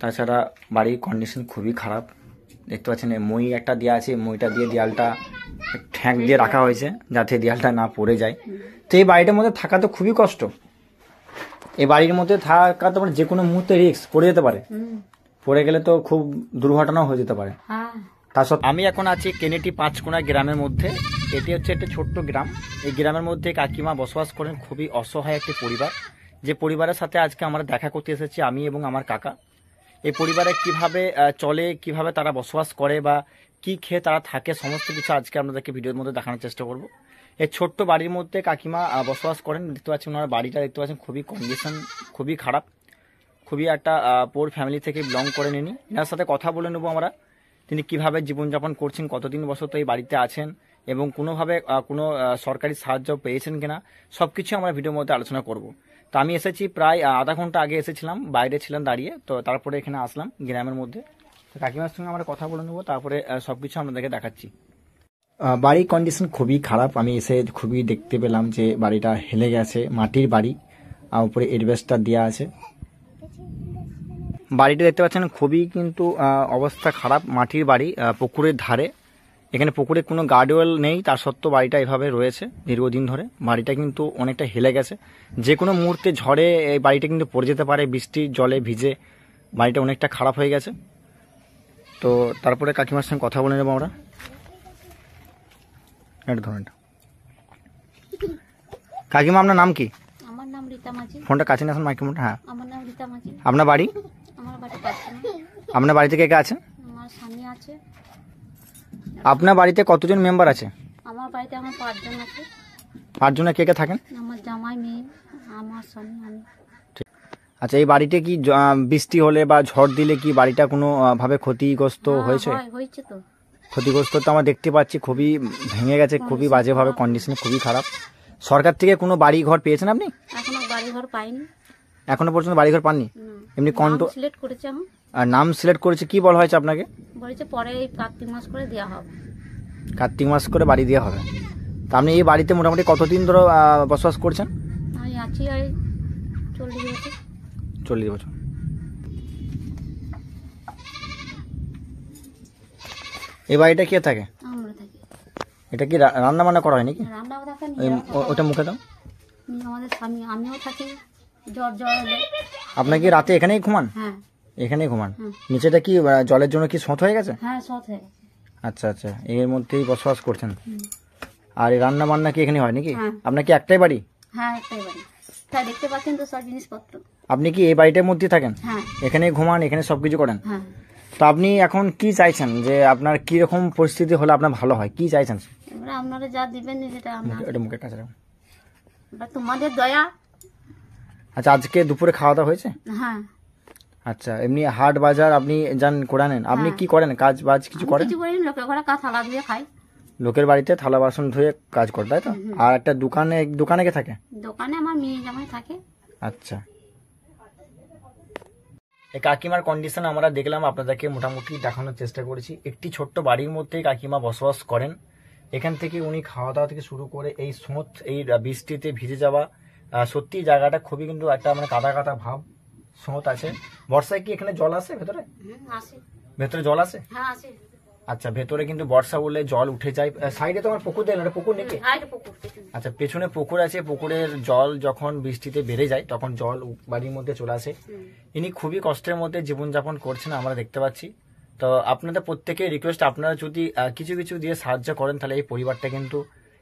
তাছাড়া বাড়ির কন্ডিশন খুবই খারাপ। দেখতে পাচ্ছেন মই একটা দেওয়া আছে, মইটা দিয়ে দেয়ালটা ঠ্যাঁক দিয়ে রাখা হয়েছে যাতে দেয়ালটা না পড়ে যায়। তো এই বাড়িটার মধ্যে থাকা তো খুবই কষ্ট। এই বাড়ির মধ্যে থাকা তো যে কোনো মুহূর্তে রিস্ক, পড়ে যেতে পারে, পড়ে গেলে তো খুব দুর্ঘটনাও হয়ে যেতে পারে। তাছাড়া আমি এখন আছি কেনেটি পাঁচকোনা গ্রামের মধ্যে। এটি হচ্ছে একটা ছোট্ট গ্রাম। এই গ্রামের মধ্যে কাকিমা বসবাস করেন, খুবই অসহায় একটি পরিবার। যে পরিবারের সাথে আজকে আমরা দেখা করতে এসেছি আমি এবং আমার কাকা। এই পরিবারে কিভাবে চলে, কিভাবে তারা বসবাস করে বা কি খেয়ে তারা থাকে, সমস্ত কিছু আজকে আপনাদেরকে ভিডিওর মধ্যে দেখানোর চেষ্টা করব। এই ছোট্ট বাড়ির মধ্যে কাকিমা বসবাস করেন। দেখতে পাচ্ছেন ওনার বাড়িটা, দেখতে পাচ্ছেন খুবই কন্ডিশন খুবই খারাপ, খুবই একটা পোর ফ্যামিলি থেকে বিলং করে নিনি। এনার সাথে কথা বলে নেবো আমরা, তিনি কিভাবে জীবনযাপন করছেন, কতদিন বছর তো এই বাড়িতে আছেন এবং কোনোভাবে কোনো সরকারি সাহায্য পেয়েছেন কিনা, সব কিছু আমরা ভিডিওর মধ্যে আলোচনা করব। তো আমি এসেছি প্রায় আধা ঘন্টা আগে এসেছিলাম, বাইরে ছিলাম দাঁড়িয়ে, তো তারপরে এখানে আসলাম গ্রামের মধ্যে। তো কাকিমার সঙ্গে আমরা কথা বলে নেবো, তারপরে সব কিছু আপনাদেরকে দেখাচ্ছি। বাড়ির কন্ডিশন খুবই খারাপ। আমি এসে খুবই দেখতে পেলাম যে বাড়িটা হেলে গেছে, মাটির বাড়ি, উপরে এডবেস্টার দেওয়া আছে। বাড়িটা দেখতে পাচ্ছেন খুবই কিন্তু অবস্থা খারাপ, মাটির বাড়ি, পুকুরের ধারে। এখানে পুকুরে কোনো গার্ডওয়েল নেই, তার সত্ত্বেও বাড়িটা এভাবে রয়েছে দীর্ঘদিন ধরে। বাড়িটা কিন্তু অনেকটা হেলে গেছে, যে কোনো মুহূর্তে ঝড়ে এই বাড়িটা কিন্তু পড়ে যেতে পারে, বৃষ্টির জলে ভিজে বাড়িটা অনেকটা খারাপ হয়ে গেছে। তো তারপরে কাকিমার সঙ্গে কথা বলে নেবো আমরা। কাকিমা, আপনার নাম কি? আমার নাম রীতা মাঝি। ফোনটা কাছে নিয়ে আসুন, মাইক্রোফোনটা। হ্যাঁ, আমার নাম রীতা মাঝি। আপনার বাড়ি? আমার বাড়ি পাঁচজন। আপনার বাড়িতে কে কে আছেন? আমার স্বামী আছে। আপনার বাড়িতে কতজন মেম্বার আছে? আমার বাড়িতে আমার পাঁচজন আছে। পাঁচজনে কে কে থাকেন? আমার জামাই, মেয়ে, আমার স্বামী, আমি। আচ্ছা, এই বাড়িতে কি বৃষ্টি হলে বা ঝড় দিলে কি বাড়িটা কোনো ভাবে ক্ষতিগ্রস্ত হয়েছে? হয়েছে তো। ক্ষতিগ্রস্ত তো আমরা দেখতে পাচ্ছি, খুবই ভেঙে গেছে, খুবই বাজেভাবে কন্ডিশন, খুবই খারাপ। সরকার থেকে কোনো বাড়ি ঘর পেয়েছেন আপনি? এখনো বাড়ি ঘর পাইনি। এখনো পর্যন্ত বাড়ি ঘর পাননি? এমনি সিলেক্ট করেছে আমি। নাম সিলেক্ট করেছে, কি বলা হয়েছে আপনাকে? বলেছে পরে এই কার্তিক মাস করে দেওয়া হবে। কার্তিক মাস করে বাড়ি দেওয়া হবে। তা আপনি এই বাড়িতে মোটামুটি কতদিন ধরে বসবাস করছেন? আমি আছি 40 বছর। 40 বছর। এই বাড়িটা কে থাকে? আমরা থাকি। এটা কি রান্না বান্না করা হয় নাকি? রান্না থাকে ওটা মুখে দাও। আমাদের স্বামী, আমিও থাকি। জ্বর হলে আপনার কি রাতে এখানেই ঘুমান? হ্যাঁ, এখানেই ঘুমান। নিচেটা কি জলের জন্য কি সঁত হয়ে গেছে? হ্যাঁ, সৎ হয়ে গেছে। আচ্ছা আচ্ছা, এর মধ্যেই বসবাস করছেন। আর এই রান্না বান্না কি এখানে হয় নাকি? হ্যাঁ। আপনার কি একটাই বাড়ি? হ্যাঁ, একটাই বাড়ি। তাই দেখতে পাচ্ছেন তো সব জিনিসপত্র। আপনি কি এই বাড়িটার মধ্যে থাকেন? হ্যাঁ। এখানেই ঘুমান, এখানে সবকিছু করেন? হ্যাঁ। তো আপনি এখন কি চাইছেন, যে আপনার কি রকম পরিস্থিতি হলে আপনার ভালো হয়, কি চাইছেন? এবারে আপনারা যা দিবেন সেটা এটা মুখের কাছে রাখুন। তোমাদের দয়া। আচ্ছা, আজকে দুপুরে খাওয়া দাওয়া হয়েছে? হ্যাঁ। আচ্ছা, এমনি হাট বাজার আপনি যান করে আনেন? আপনি কি করেন, কাজ বাজ কিছু করেন? কিছু করিনি, লোকের ঘরে থালা ধুয়ে খাই। লোকের বাড়িতে থালা বাসন ধুয়ে কাজ করে, তাই তো? আর একটা দোকানে কে থাকে? দোকানে আমার মেয়ে জামাই থাকে। আচ্ছা, এই কাকিমার কন্ডিশন আমরা দেখলাম, আপনাদেরকে মোটামুটি দেখানোর চেষ্টা করেছি। একটি ছোট্ট বাড়ির মধ্যেই কাকিমা বসবাস করেন। এখান থেকে উনি খাওয়া দাওয়া থেকে শুরু করে এই স্রোত, এই বৃষ্টিতে ভিজে যাওয়া, সত্যি জায়গাটা খুবই কিন্তু একটা মানে কাদা কাদা ভাব, স্রোত আছে। বর্ষায় কি এখানে জল আসে ভেতরে? ভেতরে জল আসে? হ্যাঁ, আসে। আচ্ছা, ভেতরে কিন্তু বর্ষা হলে জল উঠে যায়। সাইডে তোমার পুকুর দেন, পুকুর নাকি? আচ্ছা, পেছনে পুকুর আছে। পুকুরের জল যখন বৃষ্টিতে বেড়ে যায় তখন জল বাড়ির মধ্যে চলে আসে। ইনি খুবই কষ্টের মধ্যে জীবনযাপন করছেন, আমরা দেখতে পাচ্ছি। তো আপনাদের প্রত্যেকের রিকোয়েস্ট, আপনারা যদি কিছু কিছু দিয়ে সাহায্য করেন তাহলে এই পরিবারটা কিন্তু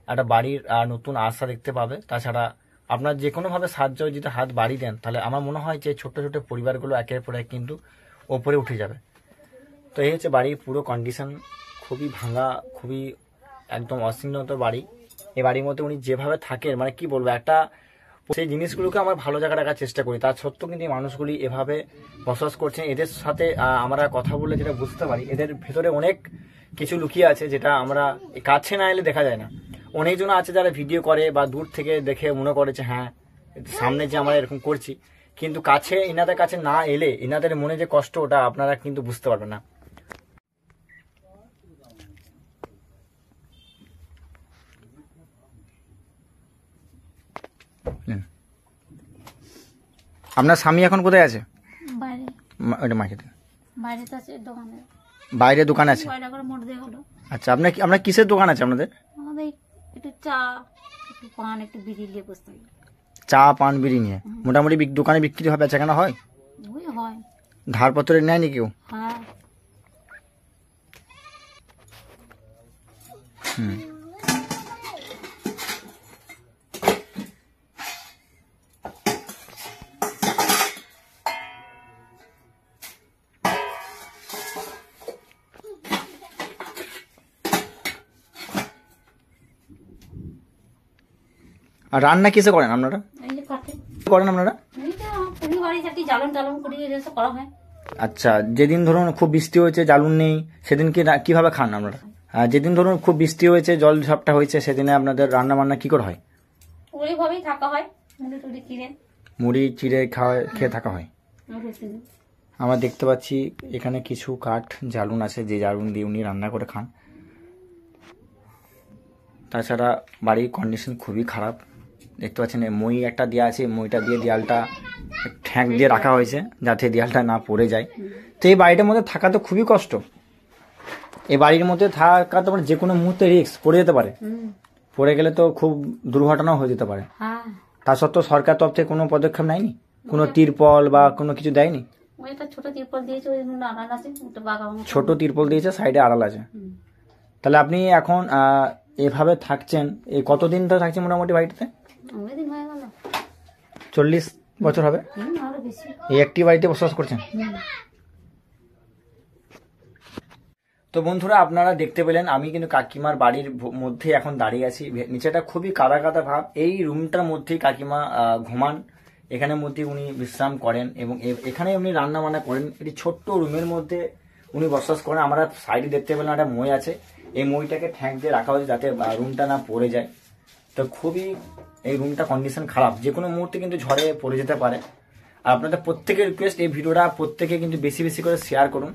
একটা বাড়ির নতুন আশা দেখতে পাবে। তাছাড়া আপনার যে কোনোভাবে সাহায্য যদি হাত বাড়িয়ে দেন তাহলে আমার মনে হয় যে ছোট ছোট পরিবারগুলো একের পর এক কিন্তু ওপরে উঠে যাবে। তো এই হচ্ছে বাড়ির পুরো কন্ডিশন, খুবই ভাঙা, খুবই একদম অসীন্নত বাড়ি। এই বাড়ির মধ্যে উনি যেভাবে থাকেন, মানে কি বলবো, একটা সেই জিনিসগুলোকে আমার ভালো জায়গা রাখার চেষ্টা করি, তার সত্ত্বেও কিন্তু এই মানুষগুলি এভাবে বসবাস করছেন। এদের সাথে আমরা কথা বললে যেটা বুঝতে পারি, এদের ভেতরে অনেক কিছু লুকিয়ে আছে যেটা আমরা কাছে না এলে দেখা যায় না। অনেকজন আছে যারা ভিডিও করে বা দূর থেকে দেখে মনে করে যে হ্যাঁ সামনে যে আমরা এরকম করছি, কিন্তু কাছে এনাদের কাছে না এলে এনাদের মনে যে কষ্ট, ওটা আপনারা কিন্তু বুঝতে পারবেন না। আপনার স্বামী এখন কোথায় আছে? ওটা মাকে দিন। বাইরে তো আছে দোকানে, বাইরে দোকান আছে? বাইরে করে মোট দিয়ে হলো। আচ্ছা, আপনার কিসের দোকান আছে আপনাদের? আমাদের একটু চা, একটু পান, একটু বিড়ি নিয়ে বসতে হবে। চা পান বিড়ি নিয়ে মোটামুটি দোকানে বিক্রি হবে, বেচাকেনা হয়? ওই হয়। ধারপত্রে নেয়নি কেউ? হ্যাঁ। হুম। আর রান্না কিসে করেন আপনারা? এই যে কাঠে করেন আপনারা? এই তো পুরি বাড়ি থাকি, জ্বালন টালন করি, এসব করা হয়। আচ্ছা, যেদিন ধরুন খুব বৃষ্টি হয়েছে, জ্বালুন নেই, সেদিন কিভাবে খান আপনারা? আর যেদিন ধরুন খুব বৃষ্টি হয়েছে, জল ঝাপটা হয়েছে, সেদিনে আপনাদের রান্না বান্না কি করে হয়? ওইভাবেই থাকা হয়, মুড়ি টুড়ি কিনে। মুড়ি চিড়ে খেয়ে থাকা হয়। আমরা দেখতে পাচ্ছি এখানে কিছু কাঠ জ্বালুন আছে, যে জ্বালুন দিয়ে উনি রান্না করে খান। তাছাড়া বাড়ির কন্ডিশন খুবই খারাপ, দেখতে পাচ্ছেন মই একটা দেওয়া আছে, মইটা দিয়ে দেয়ালটা ঠ্যাক দিয়ে রাখা হয়েছে যাতে দেয়ালটা না পড়ে যায়। তো এই বাড়িটার মধ্যে থাকা তো খুবই কষ্ট। এই বাড়ির মধ্যে থাকা তো যে কোনো মুহূর্তে রিস্ক, পড়ে যেতে পারে, পড়ে গেলে তো খুব দুর্ঘটনাও হয়ে যেতে পারে। তা সত্ত্বেও সরকার তরফ থেকে কোনো পদক্ষেপ নেয়নি, কোনো তিরপল বা কোনো কিছু দেয়নি? ছোট তিরপল দিয়েছে, ওই আড়াল আছে, ছোট তিরপল দিয়েছে, সাইডে আড়াল আছে। তাহলে আপনি এখন এভাবে থাকছেন, এই কতদিন ধরে থাকছেন মোটামুটি বাড়িটাতে? 40 বছর হবে এই একটি বাড়িতে বসবাস করছেন। তো বন্ধুরা, আপনারা দেখতে পেলেন আমি কিন্তু কাকিমার বাড়ির মধ্যে এখন দাঁড়িয়ে আছি। নিচেটা খুবই কাদা কাদা ভাব। এই রুমটার মধ্যেই কাকিমা ঘুমান, এখানের মধ্যে উনি বিশ্রাম করেন এবং এখানে উনি রান্না বান্না করেন। এটি ছোট্ট রুমের মধ্যে উনি বসবাস করেন। আমরা সাইডে দেখতে পেলাম একটা মই আছে, এই মইটাকে ঠ্যাঙ্ক দিয়ে রাখা হয়েছে যাতে রুমটা না পড়ে যায়। তো খুবই এই রুমটা কন্ডিশন খারাপ, যে কোনো মুহূর্তে কিন্তু ঝড়ে পড়ে যেতে পারে। আর আপনাদের প্রত্যেকের রিকোয়েস্ট, এই ভিডিওটা প্রত্যেকে কিন্তু বেশি বেশি করে শেয়ার করুন,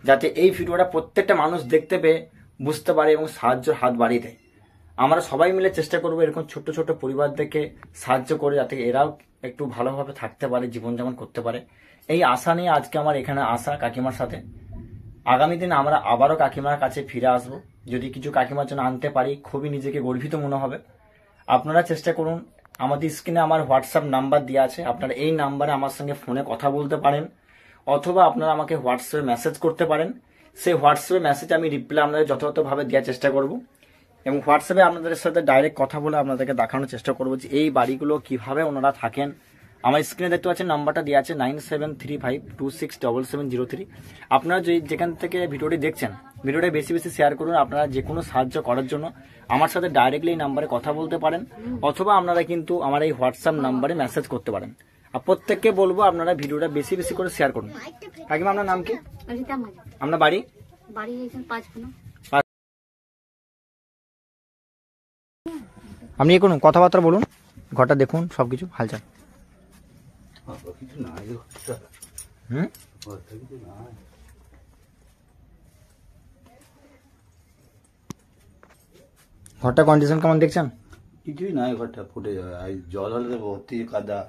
যাতে এই ভিডিওটা প্রত্যেকটা মানুষ দেখতে পেয়ে বুঝতে পারে এবং সাহায্যের হাত বাড়িয়ে দেয়। আমরা সবাই মিলে চেষ্টা করবো এরকম ছোট্ট ছোট্ট পরিবারদেরকে সাহায্য করে, যাতে এরাও একটু ভালোভাবে থাকতে পারে, জীবনযাপন করতে পারে। এই আশা নিয়ে আজকে আমার এখানে আসা কাকিমার সাথে। আগামী দিনে আমরা আবারও কাকিমার কাছে ফিরে আসব। যদি কিছু কাকিমার জন্য আনতে পারি, খুবই নিজেকে গর্বিত মনে হবে। আপনারা চেষ্টা করুন। আমাদের স্ক্রিনে আমার হোয়াটসঅ্যাপ নাম্বার দেওয়া আছে, আপনারা এই নাম্বারে আমার সঙ্গে ফোনে কথা বলতে পারেন, অথবা আপনারা আমাকে হোয়াটসঅ্যাপে মেসেজ করতে পারেন। সেই হোয়াটসঅ্যাপে মেসেজ আমি রিপ্লাই আপনাদের যথাযথভাবে দেওয়ার চেষ্টা করব এবং হোয়াটসঅ্যাপে আপনাদের সাথে ডাইরেক্ট কথা বলে আপনাদেরকে দেখানোর চেষ্টা করবো যে এই বাড়িগুলো কিভাবে ওনারা থাকেন। আমার স্ক্রিনে দেখতে পাচ্ছেন নাম্বারটা দেওয়া আছে 9735267703। আপনারা যেখান থেকে ভিডিওটি দেখছেন, ভিডিওটা বেশি বেশি শেয়ার করুন। আপনারা যে কোনো সাহায্য করার জন্য আমার সাথে ডাইরেক্টলি এই নাম্বারে কথা বলতে পারেন, অথবা আপনারা কিন্তু আমার এই হোয়াটসঅ্যাপ নাম্বারে মেসেজ করতে পারেন। আর প্রত্যেককে বলবো আপনারা ভিডিওটা বেশি বেশি করে শেয়ার করুন। কাকিমা, আপনার নাম কি? আপনার বাড়ি? আপনি কোনো কথাবার্তা বলুন, ঘরটা দেখুন, সবকিছু হালচাল। ঘরটা কন্ডিশন কেমন দেখছেন? কিছুই নাই, ঘরটা ফুটে যাবে, জল হলে তো ভর্তি কাদা।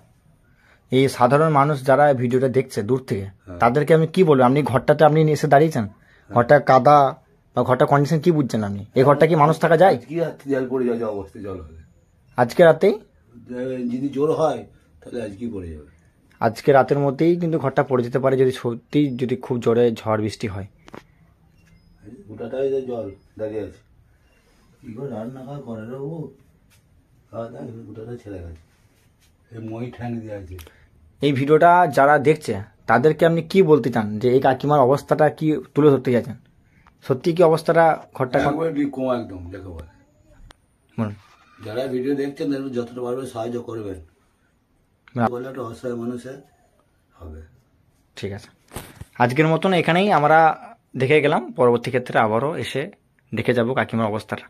এই সাধারণ মানুষ যারা ভিডিওটা দেখছে দূর থেকে, তাদেরকে আমি কি বলবো? আপনি ঘরটাতে আপনি এসে দাঁড়িয়েছেন, ঘরটা কাদা বা ঘরটা কন্ডিশন কি বুঝছেন আপনি? এই ঘরটা কি মানুষ থাকা যায়? কি জল পড়ে যাবে অবস্থায়, জল হলে আজকে রাতেই যদি জোর হয় তাহলে আজকে পড়ে যাবে। আজকে রাতের মধ্যেই কিন্তু ঘরটা পড়ে যেতে পারে, যদি সত্যি যদি খুব জোরে ঝড় বৃষ্টি হয়। গোটাটাই জল দাঁড়িয়ে আছে, কি করে রান্না খাওয়া করে রে ও, খাওয়া দাওয়া গোটাটা ছেড়ে গেছে, এই মই ঠ্যাং দিয়ে আছে। এই ভিডিওটা যারা দেখছে তাদেরকে আপনি কি বলতে চান, যে এই কাকিমার অবস্থাটা কি তুলে ধরতে চাইছেন? সত্যি কি অবস্থাটা ঘরটা কম একদম দেখে বলে। যারা ভিডিও দেখছেন যতটা পারবে সাহায্য করবেন, বলে একটা অসহায় মানুষের হবে। ঠিক আছে, আজকের মতন এখানেই আমরা দেখে গেলাম, পরবর্তী ক্ষেত্রে আবারও এসে দেখে যাব কাকিমার অবস্থাটা।